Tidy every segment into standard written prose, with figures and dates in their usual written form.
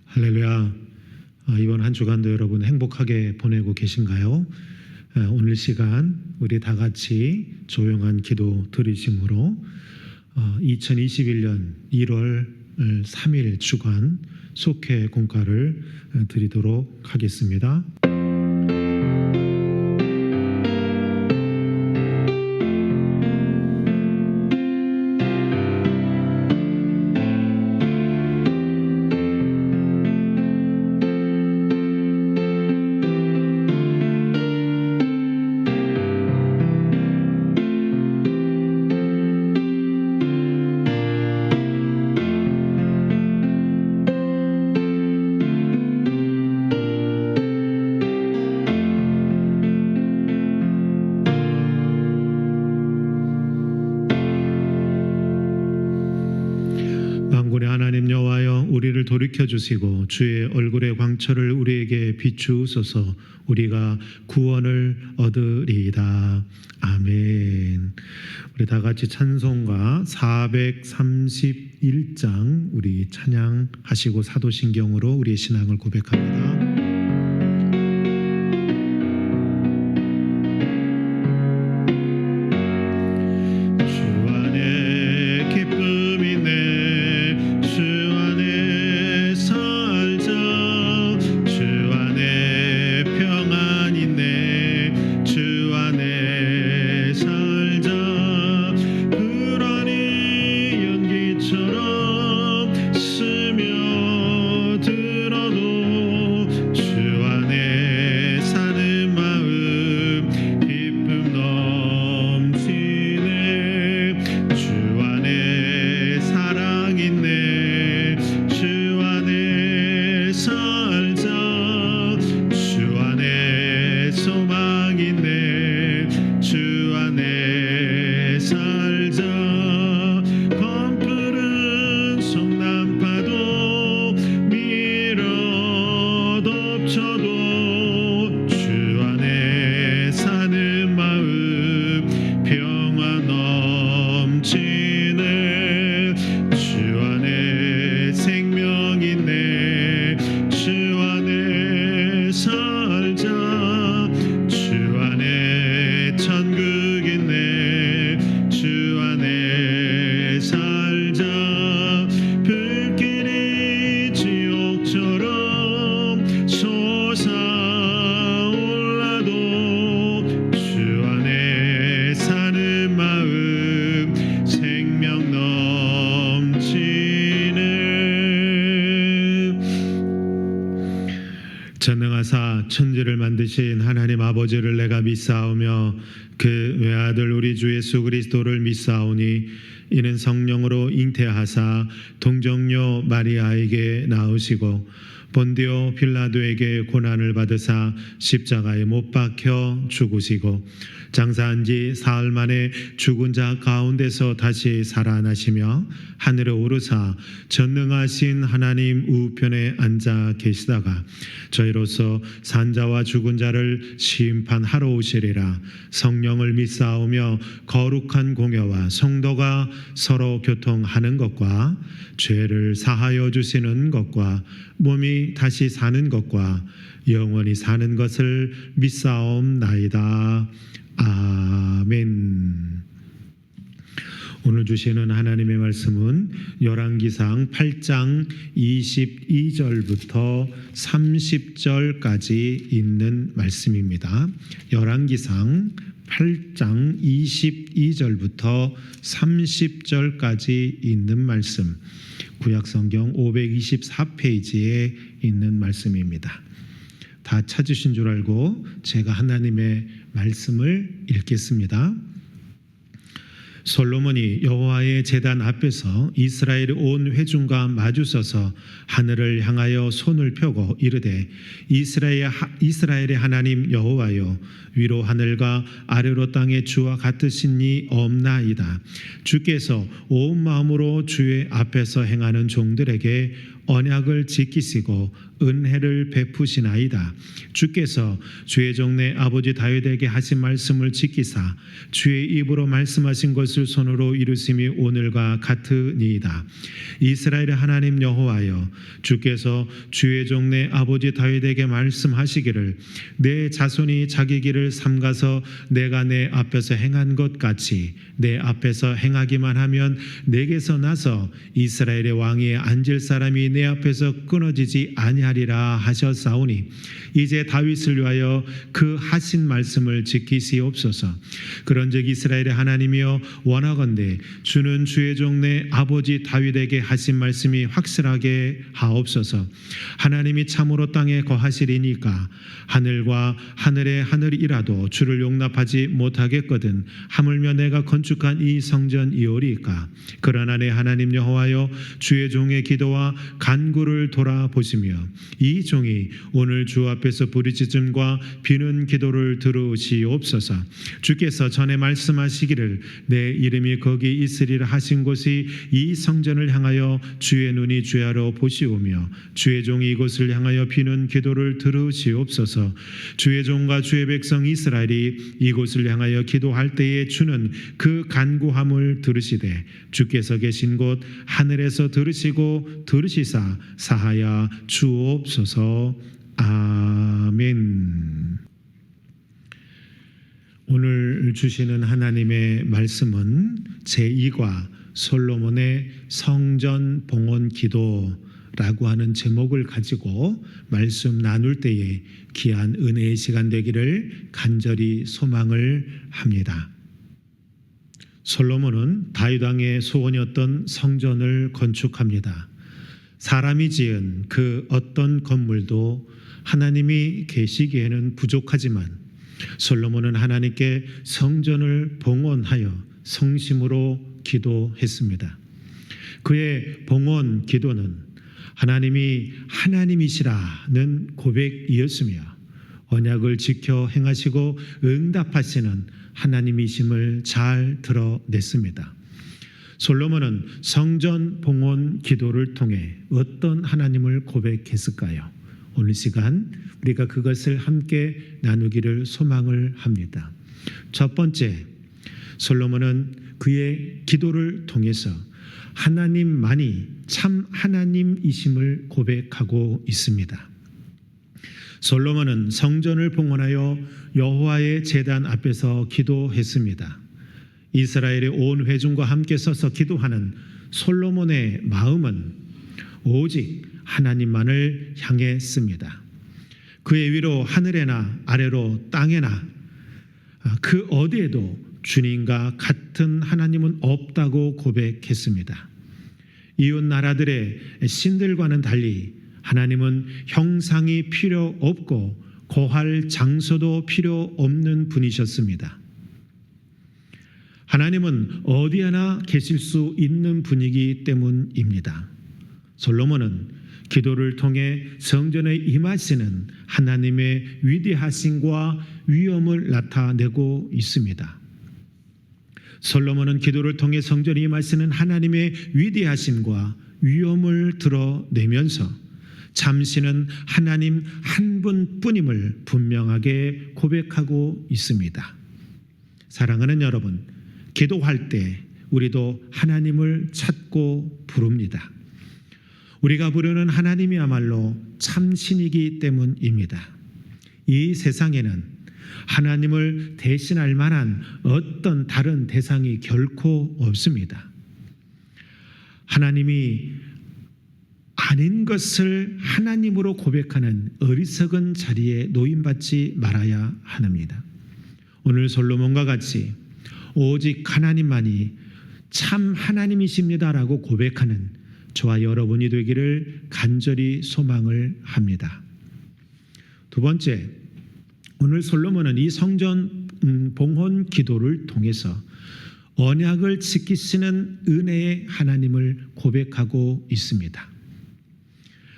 할렐루야. 이번 한 주간도 여러분 행복하게 보내고 계신가요? 오늘 시간 우리 다 같이 조용한 기도 드리심으로 2021년 1월 3일 주간 속회 공과를 드리도록 하겠습니다. 만군의 하나님 여호와여, 우리를 돌이켜 주시고 주의 얼굴의 광철을 우리에게 비추소서. 우리가 구원을 얻으리이다. 아멘. 우리 다 같이 찬송가 431장 우리 찬양하시고 사도신경으로 우리의 신앙을 고백합니다. 전능하사 천지를 만드신 하나님 아버지를 내가 믿사오며 그 외아들 우리 주 예수 그리스도를 믿사오니 이는 성령으로 잉태하사 동정녀 마리아에게 낳으시고 본디오 빌라도에게 고난을 받으사 십자가에 못 박혀 죽으시고 장사한 지 사흘 만에 죽은 자 가운데서 다시 살아나시며 하늘에 오르사 전능하신 하나님 우편에 앉아 계시다가 저희로서 산자와 죽은 자를 심판하러 오시리라. 성령을 믿사오며 거룩한 공회와 성도가 서로 교통하는 것과 죄를 사하여 주시는 것과 몸이 다시 사는 것과 영원히 사는 것을 믿사옵나이다. 아멘. 오늘 주시는 하나님의 말씀은 열왕기상 8장 22절부터 30절까지 있는 말씀입니다. 열왕기상 8장 22절부터 30절까지 있는 말씀, 구약성경 524페이지에 있는 말씀입니다. 다 찾으신 줄 알고 제가 하나님의 말씀을 읽겠습니다. 솔로몬이 여호와의 제단 앞에서 이스라엘의 온 회중과 마주서서 하늘을 향하여 손을 펴고 이르되 이스라엘의 하나님 여호와여, 위로 하늘과 아래로 땅의 주와 같으신 이 없나이다. 주께서 온 마음으로 주의 앞에서 행하는 종들에게 언약을 지키시고 은혜를 베푸시나이다. 주께서 주의 종내 아버지 다윗에게 하신 말씀을 지키사 주의 입으로 말씀하신 것을 손으로 이루심이 오늘과 같으니이다. 이스라엘의 하나님 여호와여, 주께서 주의 종내 아버지 다윗에게 말씀하시기를 내 자손이 자기 길을 삼가서 내가 내 앞에서 행한 것 같이 내 앞에서 행하기만 하면 내게서 나서 이스라엘의 왕위에 앉을 사람이 내 앞에서 끊어지지 아니하리라 하셨사오니 이제 다윗을 위하여 그 하신 말씀을 지키시옵소서. 그런즉 이스라엘의 하나님이여, 원하건대 주는 주의 종내 아버지 다윗에게 하신 말씀이 확실하게 하옵소서. 하나님이 참으로 땅에 거하시리니까 하늘과 하늘의 하늘이라도 주를 용납하지 못하겠거든 하물며 내가 건축한 이 성전이오리까. 그러나 내 하나님 여호와여, 주의 종의 기도와 간구를 돌아보시며 이 종이 오늘 주 앞에서 부르짖음과 비는 기도를 들으시옵소서. 주께서 전에 말씀하시기를 내 이름이 거기 있으리라 하신 곳이 이 성전을 향하여 주의 눈이 주야로 보시오며 주의 종이 이곳을 향하여 비는 기도를 들으시옵소서. 주의 종과 주의 백성 이스라엘이 이곳을 향하여 기도할 때에 주는 그 간구함을 들으시되 주께서 계신 곳 하늘에서 들으시고 들으시사 사하여 주옵소서. 아멘. 오늘 주시는 하나님의 말씀은 제2과 솔로몬의 성전 봉헌 기도라고 하는 제목을 가지고 말씀 나눌 때에 귀한 은혜의 시간 되기를 간절히 소망을 합니다. 솔로몬은 다윗 왕의 소원이었던 성전을 건축합니다. 사람이 지은 그 어떤 건물도 하나님이 계시기에는 부족하지만 솔로몬은 하나님께 성전을 봉헌하여 성심으로 기도했습니다. 그의 봉헌 기도는 하나님이 하나님이시라는 고백이었으며 언약을 지켜 행하시고 응답하시는 하나님이심을 잘 드러냈습니다. 솔로몬은 성전 봉헌 기도를 통해 어떤 하나님을 고백했을까요? 오늘 시간 우리가 그것을 함께 나누기를 소망을 합니다. 첫 번째, 솔로몬은 그의 기도를 통해서 하나님만이 참 하나님이심을 고백하고 있습니다. 솔로몬은 성전을 봉헌하여 여호와의 제단 앞에서 기도했습니다. 이스라엘의 온 회중과 함께 서서 기도하는 솔로몬의 마음은 오직 하나님만을 향했습니다. 그의 위로 하늘에나 아래로 땅에나 그 어디에도 주님과 같은 하나님은 없다고 고백했습니다. 이웃 나라들의 신들과는 달리 하나님은 형상이 필요 없고 거할 장소도 필요 없는 분이셨습니다. 하나님은 어디에나 계실 수 있는 분이기 때문입니다. 솔로몬은 기도를 통해 성전에 임하시는 하나님의 위대하심과 위엄을 나타내고 있습니다. 솔로몬은 기도를 통해 성전에 임하시는 하나님의 위대하심과 위엄을 드러내면서 참신은 하나님 한 분뿐임을 분명하게 고백하고 있습니다. 사랑하는 여러분, 기도할 때 우리도 하나님을 찾고 부릅니다. 우리가 부르는 하나님이야말로 참신이기 때문입니다. 이 세상에는 하나님을 대신할 만한 어떤 다른 대상이 결코 없습니다. 하나님이 아닌 것을 하나님으로 고백하는 어리석은 자리에 노임받지 말아야 합니다. 오늘 솔로몬과 같이 오직 하나님만이 참 하나님이십니다라고 고백하는 저와 여러분이 되기를 간절히 소망을 합니다. 두 번째, 오늘 솔로몬은 이 성전 봉헌 기도를 통해서 언약을 지키시는 은혜의 하나님을 고백하고 있습니다.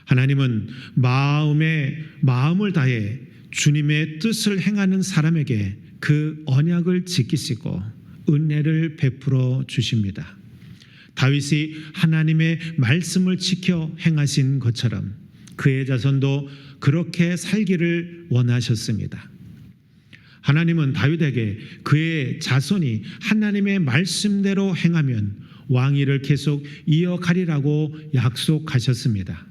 하나님은 마음을 다해 주님의 뜻을 행하는 사람에게 그 언약을 지키시고 은혜를 베풀어 주십니다. 다윗이 하나님의 말씀을 지켜 행하신 것처럼 그의 자손도 그렇게 살기를 원하셨습니다. 하나님은 다윗에게 그의 자손이 하나님의 말씀대로 행하면 왕위를 계속 이어가리라고 약속하셨습니다.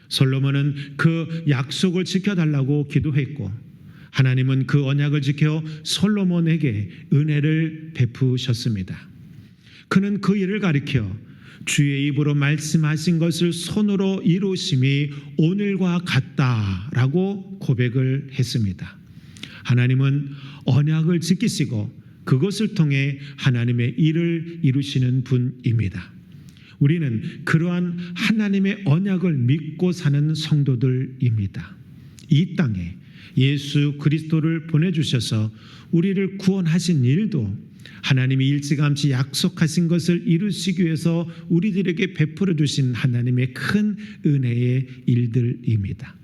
솔로몬은 그 약속을 지켜달라고 기도했고 하나님은 그 언약을 지켜 솔로몬에게 은혜를 베푸셨습니다. 그는 그 일을 가리켜 주의 입으로 말씀하신 것을 손으로 이루심이 오늘과 같다라고 고백을 했습니다. 하나님은 언약을 지키시고 그것을 통해 하나님의 일을 이루시는 분입니다. 우리는 그러한 하나님의 언약을 믿고 사는 성도들입니다. 이 땅에 예수 그리스도를 보내주셔서 우리를 구원하신 일도 하나님이 일찌감치 약속하신 것을 이루시기 위해서 우리들에게 베풀어 주신 하나님의 큰 은혜의 일들입니다.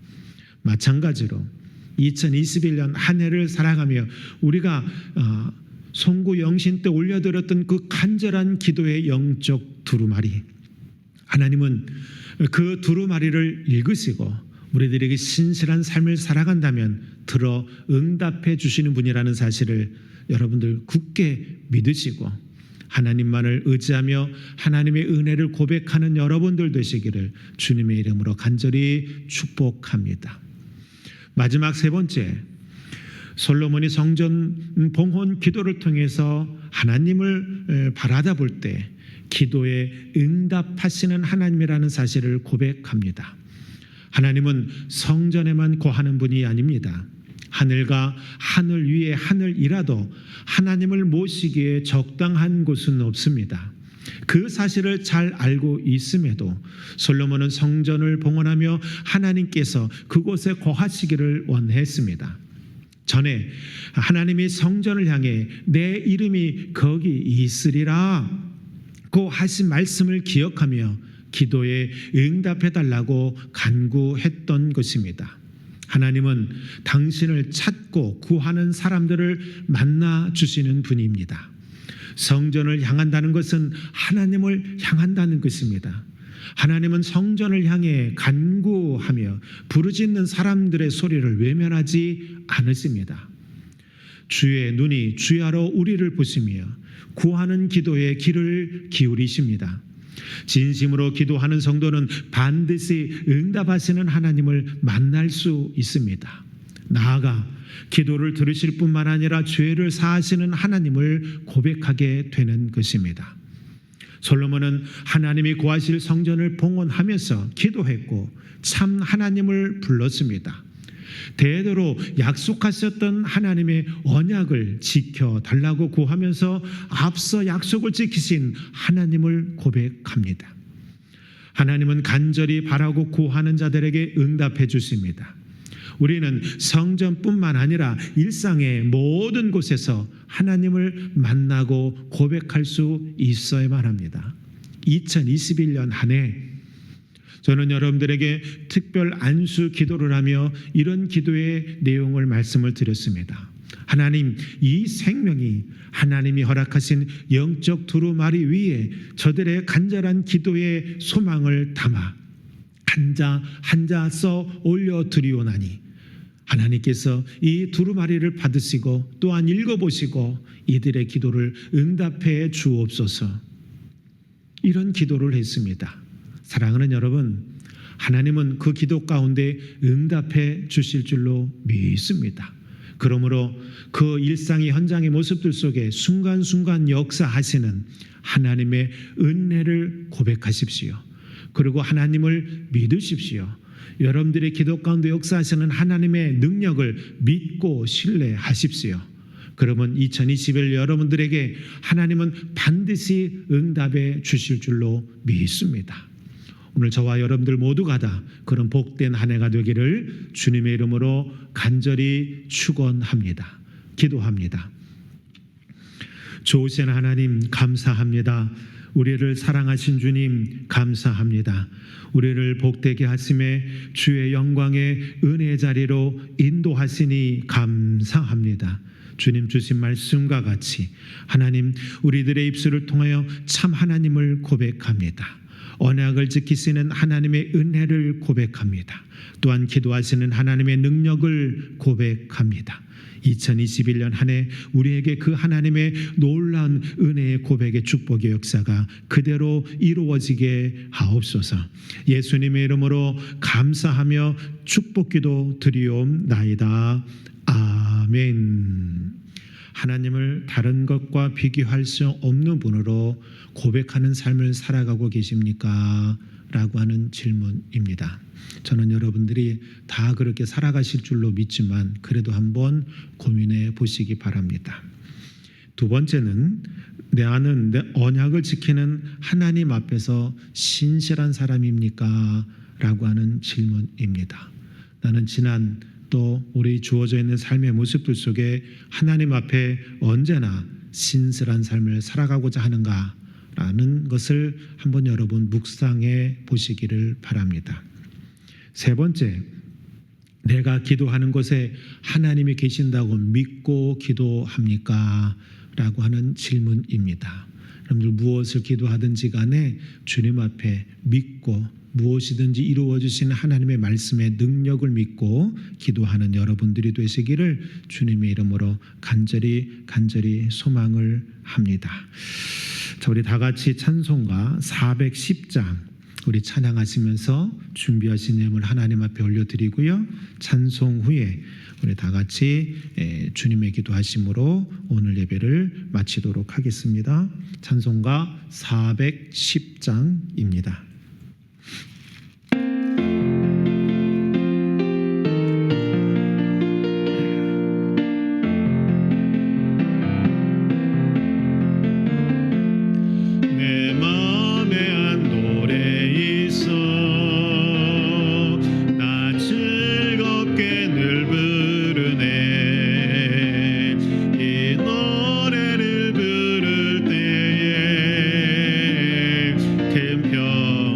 마찬가지로 2021년 한 해를 살아가며 우리가 송구 영신 때 올려드렸던 그 간절한 기도의 영적 두루마리, 하나님은 그 두루마리를 읽으시고 우리들에게 신실한 삶을 살아간다면 들어 응답해 주시는 분이라는 사실을 여러분들 굳게 믿으시고 하나님만을 의지하며 하나님의 은혜를 고백하는 여러분들 되시기를 주님의 이름으로 간절히 축복합니다. 마지막 세 번째, 솔로몬이 성전 봉헌 기도를 통해서 하나님을 바라다 볼 때 기도에 응답하시는 하나님이라는 사실을 고백합니다. 하나님은 성전에만 거하는 분이 아닙니다. 하늘과 하늘 위에 하늘이라도 하나님을 모시기에 적당한 곳은 없습니다. 그 사실을 잘 알고 있음에도 솔로몬은 성전을 봉헌하며 하나님께서 그곳에 거하시기를 원했습니다. 전에 하나님이 성전을 향해 내 이름이 거기 있으리라 고 하신 말씀을 기억하며 기도에 응답해달라고 간구했던 것입니다. 하나님은 당신을 찾고 구하는 사람들을 만나 주시는 분입니다. 성전을 향한다는 것은 하나님을 향한다는 것입니다. 하나님은 성전을 향해 간구하며 부르짖는 사람들의 소리를 외면하지 않으십니다. 주의 눈이 주야로 우리를 보시며 구하는 기도에 귀를 기울이십니다. 진심으로 기도하는 성도는 반드시 응답하시는 하나님을 만날 수 있습니다. 나아가 기도를 들으실 뿐만 아니라 죄를 사하시는 하나님을 고백하게 되는 것입니다. 솔로몬은 하나님이 거하실 성전을 봉헌하면서 기도했고 참 하나님을 불렀습니다. 대대로 약속하셨던 하나님의 언약을 지켜달라고 구하면서 앞서 약속을 지키신 하나님을 고백합니다. 하나님은 간절히 바라고 구하는 자들에게 응답해 주십니다. 우리는 성전뿐만 아니라 일상의 모든 곳에서 하나님을 만나고 고백할 수 있어야만 합니다. 2021년 한 해 저는 여러분들에게 특별 안수 기도를 하며 이런 기도의 내용을 말씀을 드렸습니다. 하나님, 이 생명이 하나님이 허락하신 영적 두루마리 위에 저들의 간절한 기도의 소망을 담아 한 자 써 올려드리오나니 하나님께서 이 두루마리를 받으시고 또한 읽어보시고 이들의 기도를 응답해 주옵소서. 이런 기도를 했습니다. 사랑하는 여러분, 하나님은 그 기도 가운데 응답해 주실 줄로 믿습니다. 그러므로 그 일상의 현장의 모습들 속에 순간순간 역사하시는 하나님의 은혜를 고백하십시오. 그리고 하나님을 믿으십시오. 여러분들의 기도 가운데 역사하시는 하나님의 능력을 믿고 신뢰하십시오. 그러면 2021년 여러분들에게 하나님은 반드시 응답해 주실 줄로 믿습니다. 오늘 저와 여러분들 모두가 다 그런 복된 한 해가 되기를 주님의 이름으로 간절히 축원합니다. 기도합니다. 좋으신 하나님 감사합니다. 우리를 사랑하신 주님 감사합니다. 우리를 복되게 하심에 주의 영광의 은혜의 자리로 인도하시니 감사합니다. 주님 주신 말씀과 같이 하나님, 우리들의 입술을 통하여 참 하나님을 고백합니다. 언약을 지키시는 하나님의 은혜를 고백합니다. 또한 기도하시는 하나님의 능력을 고백합니다. 2021년 한 해 우리에게 그 하나님의 놀라운 은혜의 고백의 축복의 역사가 그대로 이루어지게 하옵소서. 예수님의 이름으로 감사하며 축복기도 드리옵나이다. 아멘. 하나님을 다른 것과 비교할 수 없는 분으로 고백하는 삶을 살아가고 계십니까? 라고 하는 질문입니다. 저는 여러분들이 다 그렇게 살아가실 줄로 믿지만 그래도 한번 고민해 보시기 바랍니다. 두 번째는 내 안은 내 언약을 지키는 하나님 앞에서 신실한 사람입니까? 라고 하는 질문입니다. 나는 지난 또 우리 주어져 있는 삶의 모습들 속에 하나님 앞에 언제나 신실한 삶을 살아가고자 하는가? 라는 것을 한번 여러분 묵상해 보시기를 바랍니다. 세 번째, 내가 기도하는 곳에 하나님이 계신다고 믿고 기도합니까? 라고 하는 질문입니다. 여러분들 무엇을 기도하든지 간에 주님 앞에 믿고 무엇이든지 이루어 주시는 하나님의 말씀의 능력을 믿고 기도하는 여러분들이 되시기를 주님의 이름으로 간절히 소망을 합니다. 자, 우리 다 같이 찬송가 410장 우리 찬양하시면서 준비하신 예물 하나님 앞에 올려드리고요. 찬송 후에 우리 다 같이 주님의 기도하심으로 오늘 예배를 마치도록 하겠습니다. 찬송가 410장입니다. 큰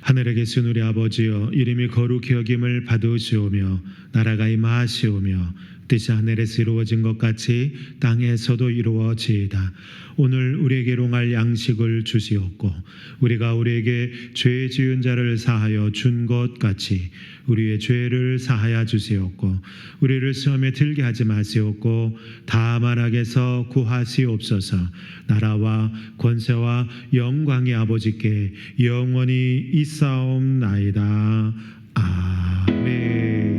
하늘에 계신 우리 아버지여, 이름이 거룩히 여김을 받으시오며 나라가 임하시오며 뜻이 하늘에서 이루어진 것 같이 땅에서도 이루어지이다. 오늘 우리에게 용할 양식을 주시옵고 우리가 우리에게 죄 지은 자를 사하여 준 것 같이 우리의 죄를 사하여 주시옵고 우리를 시험에 들게 하지 마시옵고 다만 악에서 구하시옵소서. 나라와 권세와 영광이 아버지께 영원히 있사옵나이다. 아멘.